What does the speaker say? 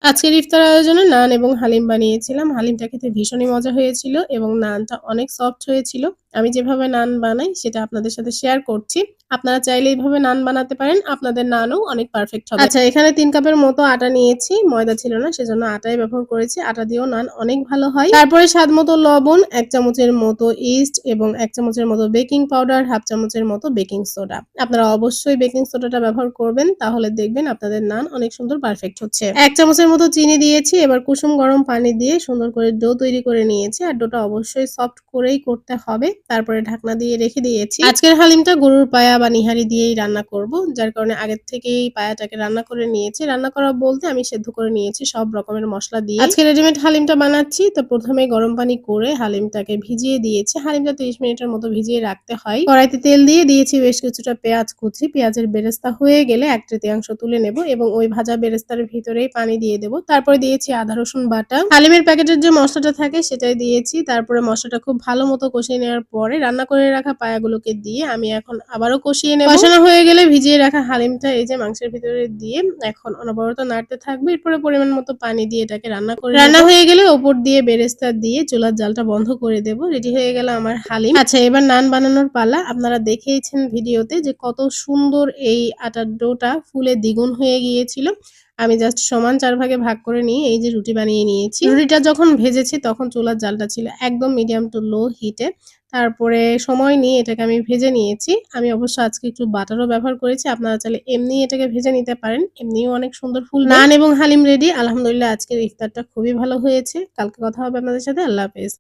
আজকের ইফতার আয়োজনে নান এবং হালিম বানিয়েছিলাম। হালিমটা খেতে ভীষণই মজা হয়েছিল এবং নানটা অনেক সফট হয়েছিল। আমি যেভাবে নান বানাই সেটা আপনাদের সাথে শেয়ার করছি। আপনারা চাইলে এইভাবে নান বানাতে পারেন। আপনাদের নানও অনেক পারফেক্ট হবে। আচ্ছা, এখানে ৩ কাপের মতো আটা নিয়েছি। ময়দা ছিল না, সেজন্য আটাই ব্যবহার করেছি। আটা দিয়েও নান অনেক ভালো হয়। তারপরে স্বাদমতো লবণ, ১ চামচের মতো ইস্ট এবং ১ চামচের মতো বেকিং পাউডার, ১/২ চামচের মতো বেকিং সোডা। আপনারা অবশ্যই বেকিং সোডাটা ব্যবহার করবেন। তাহলে দেখবেন আপনাদের নান অনেক সুন্দর পারফেক্ট হচ্ছে। ১ চামচের মতো চিনি দিয়েছি। এবার কুসুম গরম পানি দিয়ে সুন্দর করে ডো তৈরি করে নিয়েছি। আর ডোটা অবশ্যই সফট করেই করতে হবে। তারপরে ঢাকনা দিয়ে রেখে দিয়েছি। আজকের হালিমটা গরুর পায়া বা নিহারি দিয়েই রান্না করব। যার কারণে আগের থেকেই পায়াটাকে রান্না করে নিয়েছি। রান্না করা বলতে আমি সেদ্ধ করে নিয়েছি সব রকমের মসলা দিয়ে। আজকে রেডিমেড হালিমটা বানাচ্ছি। তো ১ম এ গরম পানি করে হালিমটাকে ভিজিয়ে দিয়েছি। হালিমটা ৩০ মিনিটের মতো ভিজিয়ে রাখতে হয়। কড়াইতে তেল দিয়ে দিয়েছি বেশ কিছুটা পেঁয়াজ কুচি। পেঁয়াজের বেরেস্তা হয়ে গেলে ১/৩ তুলে নেব এবং ওই ভাজা বেরেস্তার ভিতরেই পানি দিয়ে দেব। তারপরে দিয়েছি আদা রসুন বাটা। হালিমের প্যাকেটের যে মসলাটা থাকে সেটাই দিয়েছি। তারপরে মসলাটা খুব ভালো মতো কষিয়ে নেওয়ার পরে রান্না করে রাখা পায়াগুলোকে দিয়ে আমি এখন আবারও কষিয়ে নেব। কষানো হয়ে গেলে ভিজিয়ে রাখা হালিমটা এই যে মাংসের ভিতরে দিয়ে এখন অনবরত নাড়তে থাকবে। এরপরে পরিমাণ মতো পানি দিয়ে এটাকে রান্না করে নেব। রান্না হয়ে গেলে ওপর দিয়ে বেরেস্তা দিয়ে চুলার জালটা বন্ধ করে দেব। রেডি হয়ে গেল আমার হালিম। আচ্ছা, এবার নান বানানোর পালা। আপনারা দেখেইছেন ভিডিওতে যে কত সুন্দর এই আটার ডোটা ফুলে দ্বিগুণ হয়ে গিয়েছিল। আমি জাস্ট সমান ৪ ভাগে ভাগ করে নিয়ে এই যে রুটি বানিয়ে নিয়েছি। রুটিটা যখন ভেজেছি তখন চুলার জালটা ছিল একদম মিডিয়াম টু লো হিটে। তারপরে সময় নিয়ে এটাকে আমি ভেজে নিয়েছি। আমি অবশ্য আজকে একটু বাটারও ব্যবহার করেছি। আপনারা চাইলে এমনিই এটাকে ভেজে নিতে পারেন। এমনিও অনেক সুন্দর ফুলবে। নান এবং হালিম রেডি। আলহামদুলিল্লাহ আজকের ইফতারটা খুবই ভালো হয়েছে। কালকে কথা হবে আপনাদের সাথে। আল্লাহ হাফেজ।